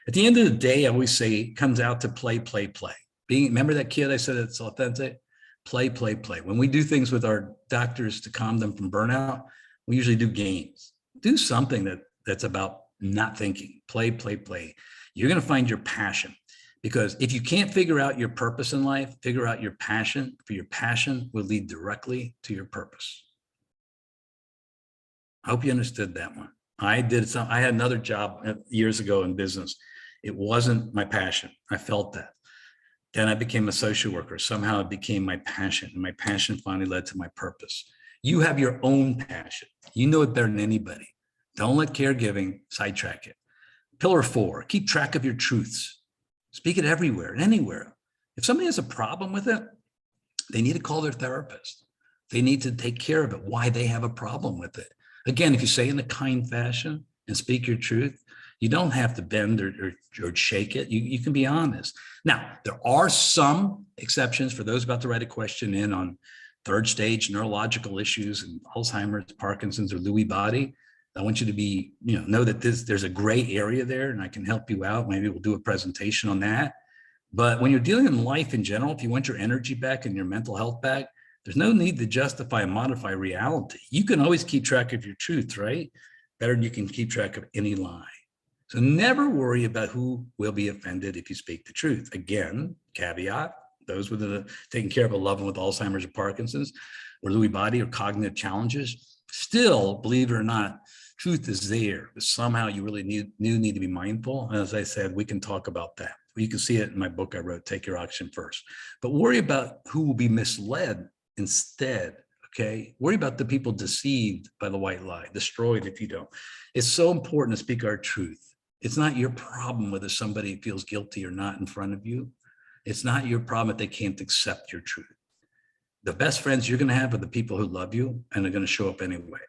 At the end of the day, I always say it comes out to play, play, play. Remember that kid I said it's authentic? Play, play, play. When we do things with our doctors to calm them from burnout, we usually do games. Do something that's about not thinking. Play, play, play. You're going to find your passion. Because if you can't figure out your purpose in life, figure out your passion, for your passion will lead directly to your purpose. I hope you understood that one. I had another job years ago in business. It wasn't my passion. I felt that. Then I became a social worker. Somehow it became my passion, and my passion finally led to my purpose. You have your own passion. You know it better than anybody. Don't let caregiving sidetrack it. Pillar 4, keep track of your truths. Speak it everywhere and anywhere. If somebody has a problem with it, they need to call their therapist. They need to take care of it, why they have a problem with it. Again, if you say in a kind fashion and speak your truth, You don't have to bend or shake it. You can be honest. Now, there are some exceptions for those about to write a question in on third stage neurological issues and Alzheimer's, Parkinson's, or Lewy body. I want you to be, know that there's a gray area there, and I can help you out. Maybe we'll do a presentation on that. But when you're dealing in life in general, if you want your energy back and your mental health back, there's no need to justify and modify reality. You can always keep track of your truth, right? Better than you can keep track of any lie. So never worry about who will be offended if you speak the truth. Again, caveat, those with taking care of a loved one with Alzheimer's or Parkinson's or Lewy body or cognitive challenges, still, believe it or not, truth is there, but somehow you really need to be mindful. And as I said, we can talk about that. You can see it in my book I wrote, Take Your Oxygen First. But worry about who will be misled instead, okay? Worry about the people deceived by the white lie, destroyed if you don't. It's so important to speak our truth. It's not your problem whether somebody feels guilty or not in front of you. It's not your problem if they can't accept your truth. The best friends you're going to have are the people who love you and are going to show up anyway.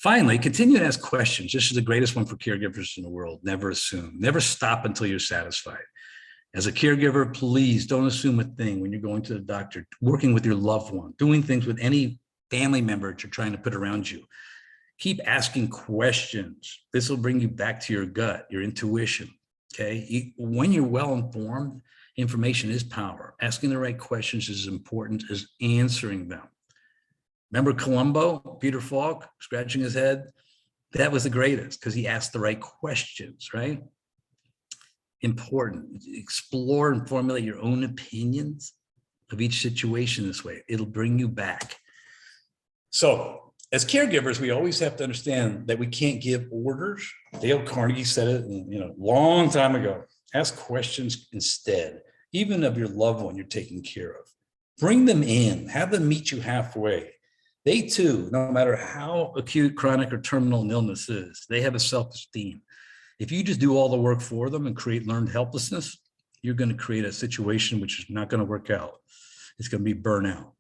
Finally, continue to ask questions. This is the greatest one for caregivers in the world. Never assume. Never stop until you're satisfied. As a caregiver, please don't assume a thing when you're going to the doctor, working with your loved one, doing things with any family member that you're trying to put around you. Keep asking questions. This will bring you back to your gut, your intuition, okay? When you're well-informed, information is power. Asking the right questions is as important as answering them. Remember Columbo, Peter Falk, scratching his head? That was the greatest because he asked the right questions, right? Important. Explore and formulate your own opinions of each situation this way. It'll bring you back. So as caregivers, we always have to understand that we can't give orders. Dale Carnegie said it, long time ago. Ask questions instead, even of your loved one you're taking care of. Bring them in, have them meet you halfway. They too, no matter how acute, chronic, or terminal an illness is, they have a self-esteem. If you just do all the work for them and create learned helplessness, you're going to create a situation which is not going to work out. It's going to be burnout.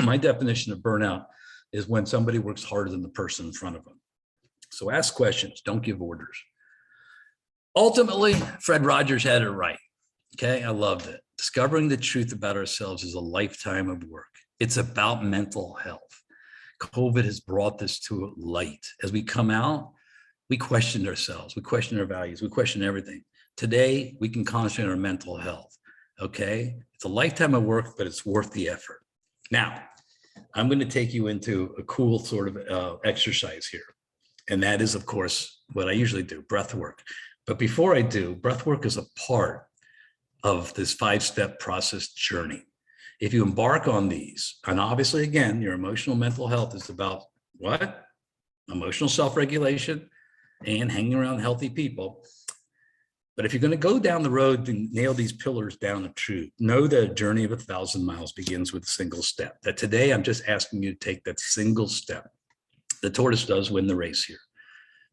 My definition of burnout is when somebody works harder than the person in front of them. So ask questions, don't give orders. Ultimately, Fred Rogers had it right. Okay, I loved it. Discovering the truth about ourselves is a lifetime of work. It's about mental health. COVID has brought this to light. As we come out, we questioned ourselves, we questioned our values, we questioned everything. Today, we can concentrate on our mental health, okay? It's a lifetime of work, but it's worth the effort. Now, I'm going to take you into a cool sort of exercise here. And that is, of course, what I usually do, breath work. But before I do, breath work is a part of this 5-step process journey. If you embark on these, and obviously, again, your emotional mental health is about what? Emotional self-regulation and hanging around healthy people. But if you're going to go down the road and nail these pillars down to truth, know that a journey of 1,000 miles begins with a single step. That today, I'm just asking you to take that single step. The tortoise does win the race here,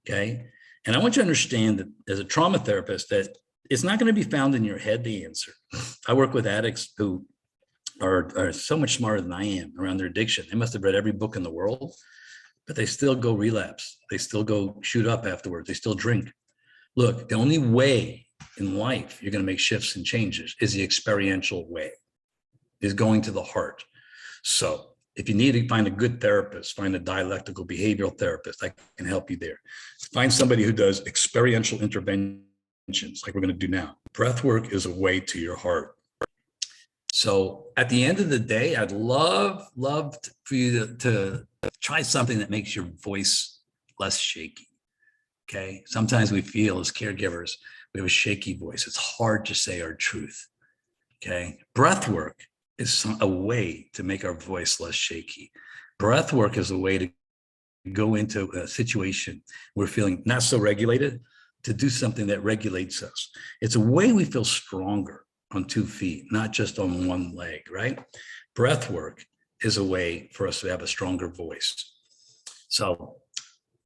okay? And I want you to understand that as a trauma therapist, that it's not going to be found in your head, the answer. I work with addicts who are so much smarter than I am around their addiction. They must have read every book in the world, but they still go relapse. They still go shoot up afterwards. They still drink. Look, the only way in life you're going to make shifts and changes is the experiential way, is going to the heart. So if you need to find a good therapist, find a dialectical behavioral therapist, I can help you there. Find somebody who does experiential interventions like we're going to do now. Breath work is a way to your heart. So at the end of the day, I'd love for you to try something that makes your voice less shaky. Okay. Sometimes we feel as caregivers, we have a shaky voice. It's hard to say our truth. Okay. Breath work is a way to make our voice less shaky. Breath work is a way to go into a situation we're feeling not so regulated, to do something that regulates us. It's a way we feel stronger on 2 feet, not just on 1 leg, right? Breath work is a way for us to have a stronger voice. So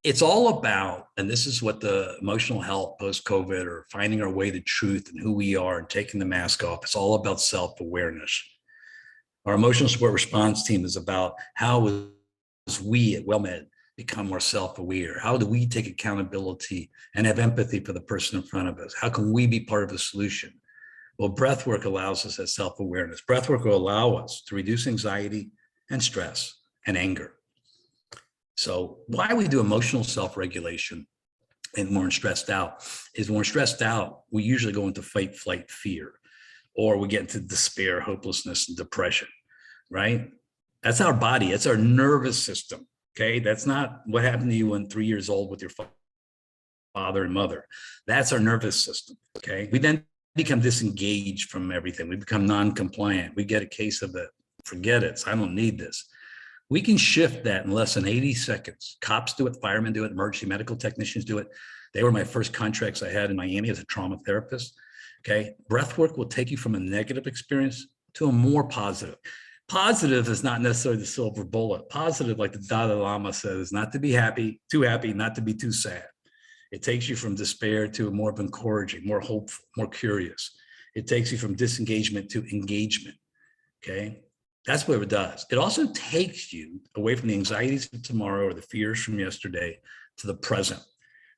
it's all about, and this is what the emotional health post-COVID or finding our way to truth and who we are and taking the mask off. It's all about self-awareness. Our emotional support response team is about how as we at WellMed become more self-aware? How do we take accountability and have empathy for the person in front of us? How can we be part of the solution? Well, breath work allows us that self-awareness. Breath work will allow us to reduce anxiety and stress and anger. So why we do emotional self-regulation and when we're stressed out is when we're stressed out, we usually go into fight, flight, fear, or we get into despair, hopelessness, and depression, right? That's our body. It's our nervous system. Okay. That's not what happened to you when 3 years old with your father and mother. That's our nervous system. Okay. We then become disengaged from everything. We become non-compliant. We get a case of it. Forget it. I don't need this. We can shift that in less than 80 seconds. Cops do it, firemen do it, emergency medical technicians do it. They were my first contracts I had in Miami as a trauma therapist. Okay. Breath work will take you from a negative experience to a more positive. Positive is not necessarily the silver bullet. Positive, like the Dalai Lama says, is not to be happy, not to be too sad. It takes you from despair to more of encouraging, more hopeful, more curious. It takes you from disengagement to engagement. Okay. That's what it does. It also takes you away from the anxieties of tomorrow or the fears from yesterday to the present.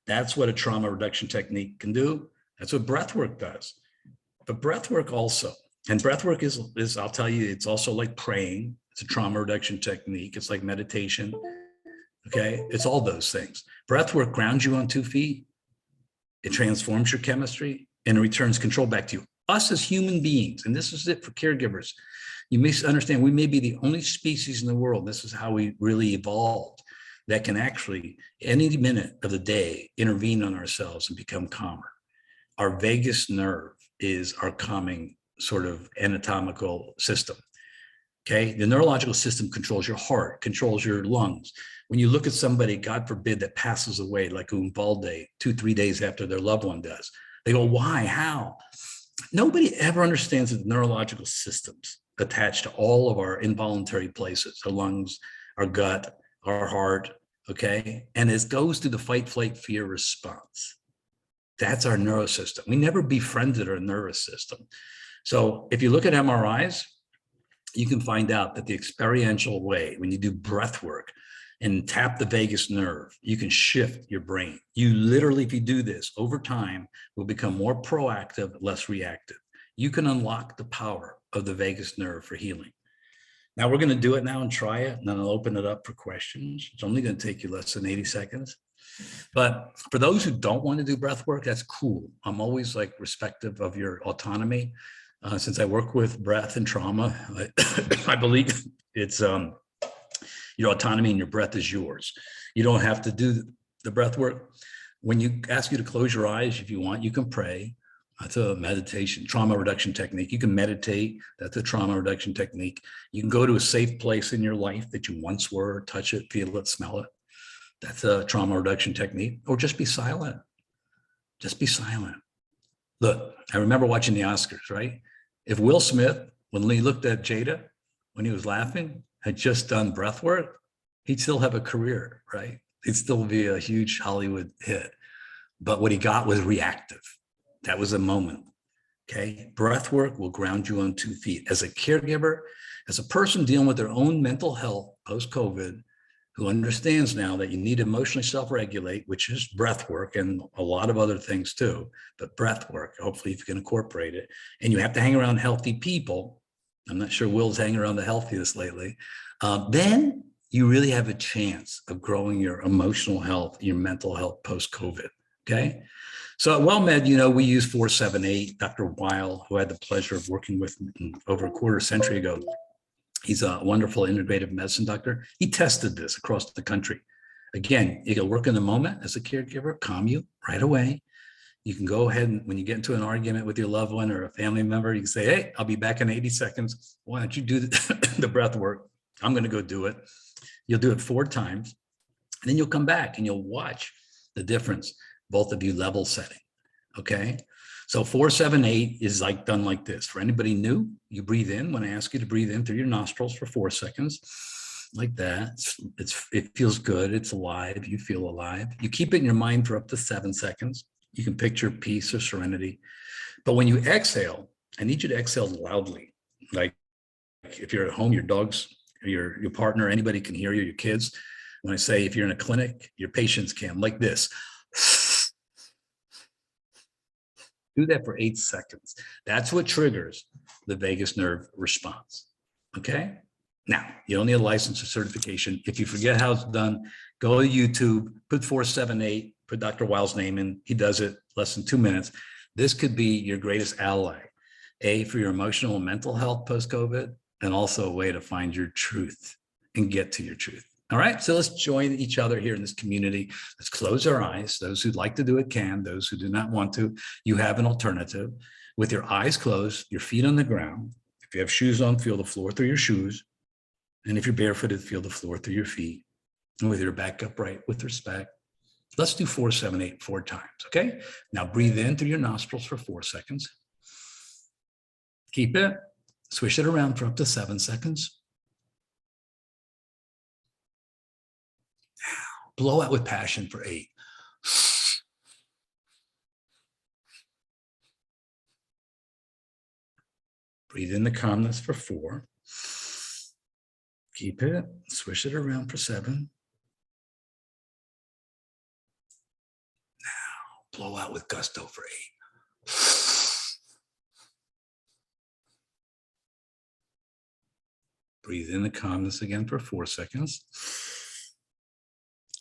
That's what a trauma reduction technique can do. That's what breath work does. But breath work also, and breath work is, I'll tell you, it's also like praying. It's a trauma reduction technique. It's like meditation. Okay. It's all those things. Breath work grounds you on 2 feet. It transforms your chemistry and it returns control back to you. Us as human beings, and this is it for caregivers. You may understand we may be the only species in the world. This is how we really evolved that can actually any minute of the day intervene on ourselves and become calmer. Our vagus nerve is our calming sort of anatomical system. Okay. The neurological system controls your heart, controls your lungs. When you look at somebody, God forbid, that passes away like Uvalde 2-3 days after their loved one does, they go, why, how? Nobody ever understands the neurological systems attached to all of our involuntary places, our lungs, our gut, our heart. Okay. And it goes to the fight, flight, fear response. That's our nervous system. We never befriended our nervous system. So if you look at MRIs, you can find out that the experiential way, when you do breath work and tap the vagus nerve, you can shift your brain. You literally, if you do this over time, will become more proactive, less reactive. You can unlock the power of the vagus nerve for healing. Now we're going to do it now and try it, and then I'll open it up for questions. It's only going to take you less than 80 seconds. But for those who don't want to do breath work, that's cool. I'm always like respective of your autonomy. Since I work with breath and trauma, I believe it's your autonomy and your breath is yours. You don't have to do the breath work. When you ask you to close your eyes, if you want, you can pray. That's a meditation, trauma reduction technique. You can meditate. That's a trauma reduction technique. You can go to a safe place in your life that you once were, touch it, feel it, smell it. That's a trauma reduction technique. Or just be silent. Just be silent. Look, I remember watching the Oscars, right? If Will Smith, when he looked at Jada, when he was laughing, had just done breath work, he'd still have a career, right? He'd still be a huge Hollywood hit. But what he got was reactive. That was a moment. Okay. Breath work will ground you on 2 feet. As a caregiver, as a person dealing with their own mental health post-COVID, who understands now that you need to emotionally self-regulate, which is breath work and a lot of other things too, but breath work, hopefully if you can incorporate it, and you have to hang around healthy people. I'm not sure Will's hanging around the healthiest lately. Then you really have a chance of growing your emotional health, your mental health post-COVID. Okay. So at WellMed, we use 478. Dr. Weil, who I had the pleasure of working with over a quarter century ago, he's a wonderful integrative medicine doctor. He tested this across the country. Again, it'll work in the moment as a caregiver, calm you right away. You can go ahead and when you get into an argument with your loved one or a family member, you can say, hey, I'll be back in 80 seconds. Why don't you do the breath work? I'm going to go do it. You'll do it 4 times. And then you'll come back and you'll watch the difference, both of you level setting. Okay. So 478 is like done like this. For anybody new, you breathe in. When I ask you to breathe in through your nostrils for 4 seconds, like that. It feels good. It's alive. You feel alive. You keep it in your mind for up to 7 seconds. You can picture peace or serenity. But when you exhale, I need you to exhale loudly. Like if you're at home, your dogs, your partner, anybody can hear you, your kids. When I say if you're in a clinic, your patients can, like this. Do that for 8 seconds. That's what triggers the vagus nerve response. Okay? Now, you don't need a license or certification. If you forget how it's done, go to YouTube, put 478, put Dr. Weil's name in. He does it less than 2 minutes. This could be your greatest ally, for your emotional and mental health post-COVID, and also a way to find your truth and get to your truth. All right, so let's join each other here in this community. Let's close our eyes. Those who'd like to do it can. Those who do not want to, you have an alternative. With your eyes closed, your feet on the ground. If you have shoes on, feel the floor through your shoes. And if you're barefooted, feel the floor through your feet. And with your back upright, with respect. Let's do 4, 7, 8, 4 times, okay? Now breathe in through your nostrils for 4 seconds. Keep it. Swish it around for up to 7 seconds. Blow out with passion for 8. Breathe in the calmness for 4. Keep it. Swish it around for 7. Now, blow out with gusto for 8. Breathe in the calmness again for 4 seconds.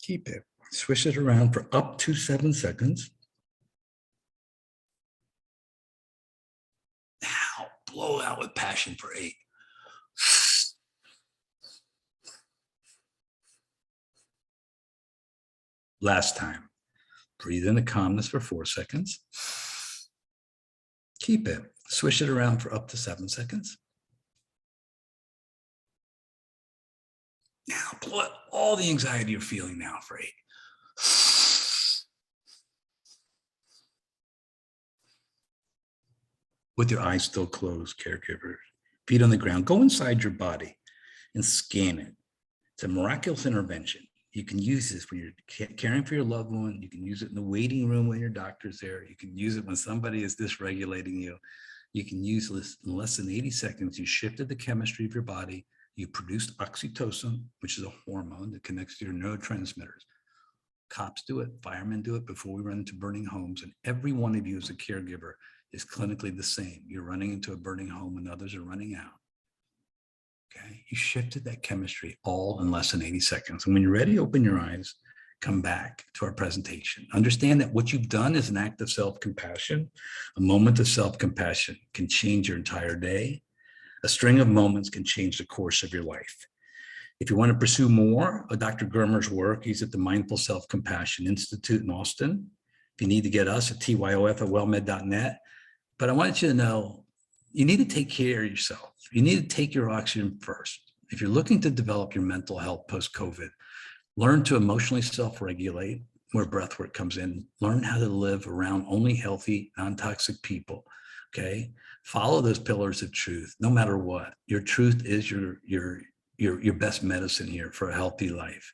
Keep it. Swish it around for up to 7 seconds. Now, blow out with passion for 8. Last time. Breathe in the calmness for 4 seconds. Keep it. Swish it around for up to 7 seconds. Now, blow out all the anxiety you're feeling now for 8. With your eyes still closed, caregiver, feet on the ground, go inside your body and scan it. It's a miraculous intervention. You can use this when you're caring for your loved one. You can use it in the waiting room when your doctor's there. You can use it when somebody is dysregulating you. You can use this in less than 80 seconds. You shifted the chemistry of your body. You produced oxytocin, which is a hormone that connects to your neurotransmitters. Cops do it, firemen do it before we run into burning homes. And every one of you as a caregiver is clinically the same. You're running into a burning home and others are running out. Okay, you shifted that chemistry all in less than 80 seconds. And when you're ready, open your eyes, come back to our presentation. Understand that what you've done is an act of self-compassion. A moment of self-compassion can change your entire day. A string of moments can change the course of your life. If you want to pursue more of Dr. Germer's work, he's at the Mindful Self-Compassion Institute in Austin. If you need to get us at tyOF@wellmed.net. But I want you to know, you need to take care of yourself. You need to take your oxygen first. If you're looking to develop your mental health post-COVID, learn to emotionally self-regulate, where breathwork comes in. Learn how to live around only healthy, non-toxic people, okay? Follow those pillars of truth, no matter what. Your truth is your best medicine here for a healthy life,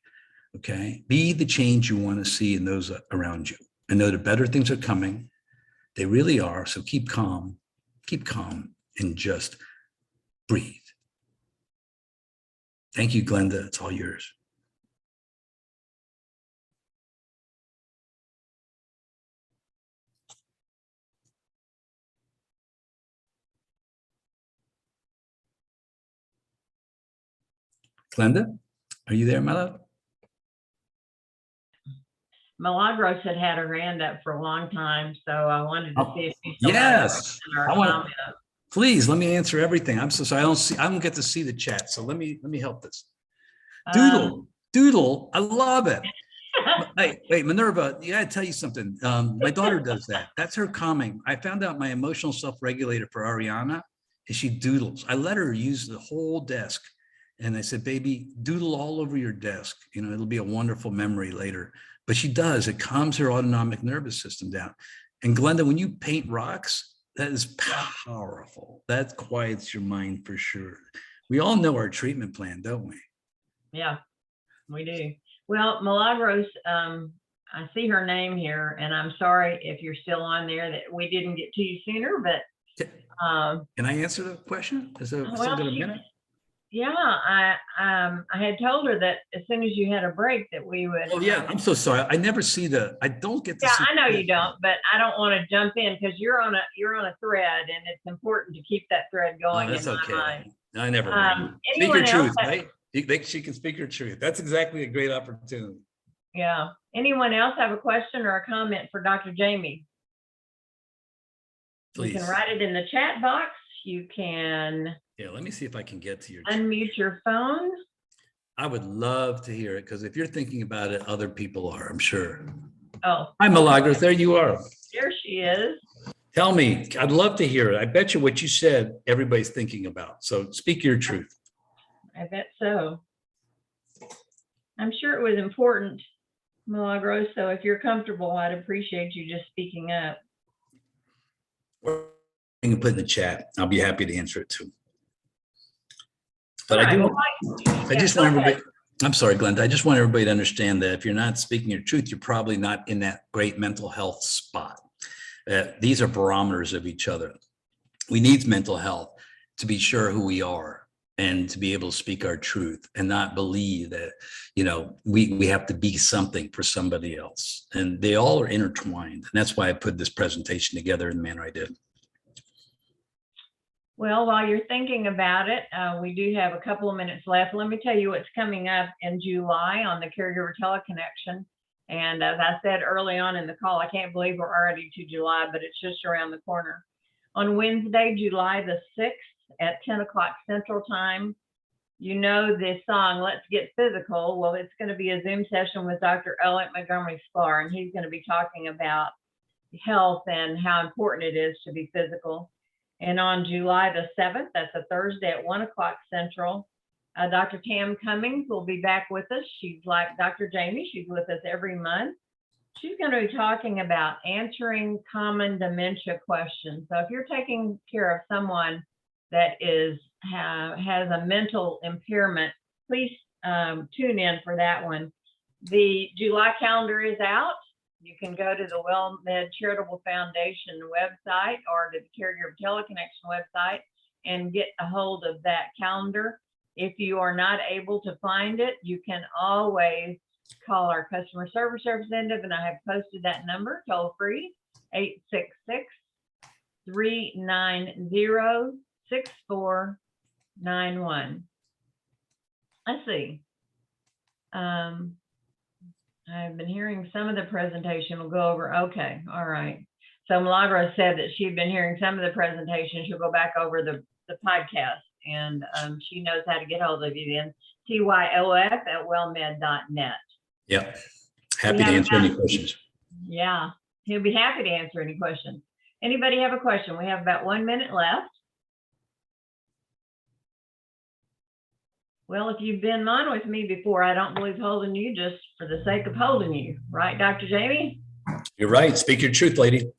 okay? Be the change you want to see in those around you. And know that better things are coming. They really are, so keep calm, and just breathe. Thank you, Glenda. It's all yours. Glenda, are you there, my love? Milagros had her hand up for a long time, so I wanted to see if she's still Yes. our comment. Please let me answer everything. I'm so sorry. I don't get to see the chat. So let me help this. Doodle. I love it. Wait, Minerva, you gotta tell you something. My daughter does that. That's her calming. I found out my emotional self-regulator for Ariana is she doodles. I let her use the whole desk. And I said, baby, doodle all over your desk. You know, it'll be a wonderful memory later. But she does. It calms her autonomic nervous system down. And Glenda, when you paint rocks, that is powerful. That quiets your mind for sure. We all know our treatment plan, don't we? Yeah, we do. Well, Milagros, I see her name here, and I'm sorry if you're still on there that we didn't get to you sooner, but can I answer the question? Is it still got a minute? Yeah, I had told her that as soon as you had a break that we would. Oh, yeah, I'm so sorry. I never see I don't get to Yeah, see. I know you don't, but I don't want to jump in because you're on a thread, and it's important to keep that thread Oh, going in that's my okay. mind. I never mind. Speak your Anyone else? truth, right? She can speak her truth. That's exactly a great opportunity. Yeah. Anyone else have a question or a comment for Dr. Jamie? You can Please. write it in the chat box. You can Yeah, let me see if I can get to your. unmute your phone. I would love to hear it, because if you're thinking about it, other people are, I'm sure. Oh, Hi, Milagros. There you are. there she is. Tell me, I'd love to hear it. I bet you what you said, everybody's thinking about. So speak your truth. I bet so. I'm sure it was important, Milagros. So if you're comfortable, I'd appreciate you just speaking up. You can put in the chat. I'll be happy to answer it too. But All I do. right, I just want everybody. I'm sorry, Glenda. I just want everybody to understand that if you're not speaking your truth, you're probably not in that great mental health spot. These are barometers of each other. We need mental health to be sure who we are and to be able to speak our truth and not believe that, we have to be something for somebody else. And they all are intertwined. And that's why I put this presentation together in the manner I did. Well, while you're thinking about it, we do have a couple of minutes left. Let me tell you what's coming up in July on the Caregiver Teleconnection. And as I said early on in the call, I can't believe we're already to July, but it's just around the corner. On Wednesday, July the 6th at 10 o'clock Central Time, you know this song, Let's Get Physical. Well, it's going to be a Zoom session with Dr. Elliot Montgomery Sklar, and he's going to be talking about health and how important it is to be physical. And on July the 7th, that's a Thursday at 1 o'clock Central, Dr. Tam Cummings will be back with us. She's like Dr. Jamie. She's with us every month. She's going to be talking about answering common dementia questions. So if you're taking care of someone that has a mental impairment, please tune in for that one. The July calendar is out. You can go to the WellMed Charitable Foundation website or to the Caregiver Teleconnection website and get a hold of that calendar. If you are not able to find it, you can always call our customer service representative, and I have posted that number toll free, 866-390-6491. Let's see. I've been hearing some of the presentation. We'll go over. Okay. All right. So Milagros said that she'd been hearing some of the presentation. She'll go back over the podcast, and she knows how to get hold of you then. TYOF@wellmed.net. Yep. Happy to answer any questions. Yeah. He'll be happy to answer any questions. Anybody have a question? We have about 1 minute left. Well, if you've been on with me before, I don't believe holding you just for the sake of holding you. Right, Dr. Jamie? You're right. Speak your truth, lady.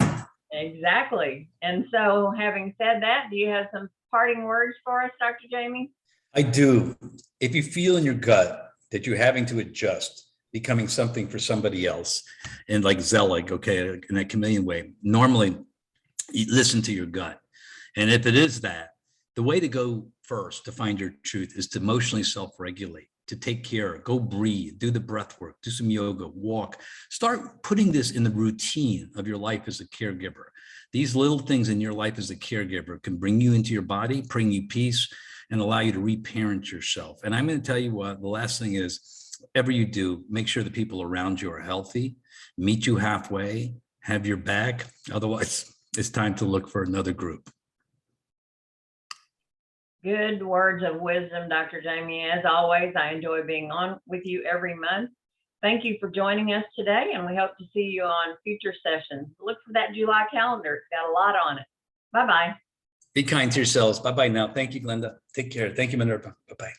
Exactly. And so having said that, do you have some parting words for us, Dr. Jamie? I do. If you feel in your gut that you're having to adjust, becoming something for somebody else, and like Zelig, okay, in a chameleon way, normally you listen to your gut. And if it is that, the way to go first to find your truth is to emotionally self-regulate, to take care, go breathe, do the breath work, do some yoga, walk, start putting this in the routine of your life as a caregiver. These little things in your life as a caregiver can bring you into your body, bring you peace, and allow you to reparent yourself. And I'm going to tell you what, the last thing is, whatever you do, make sure the people around you are healthy, meet you halfway, have your back. Otherwise, it's time to look for another group. Good words of wisdom, Dr. Jamie. As always, I enjoy being on with you every month. Thank you for joining us today, and we hope to see you on future sessions. Look for that July calendar. It's got a lot on it. Bye-bye. Be kind to yourselves. Bye-bye now. Thank you, Glenda. Take care. Thank you, Minerva. Bye-bye.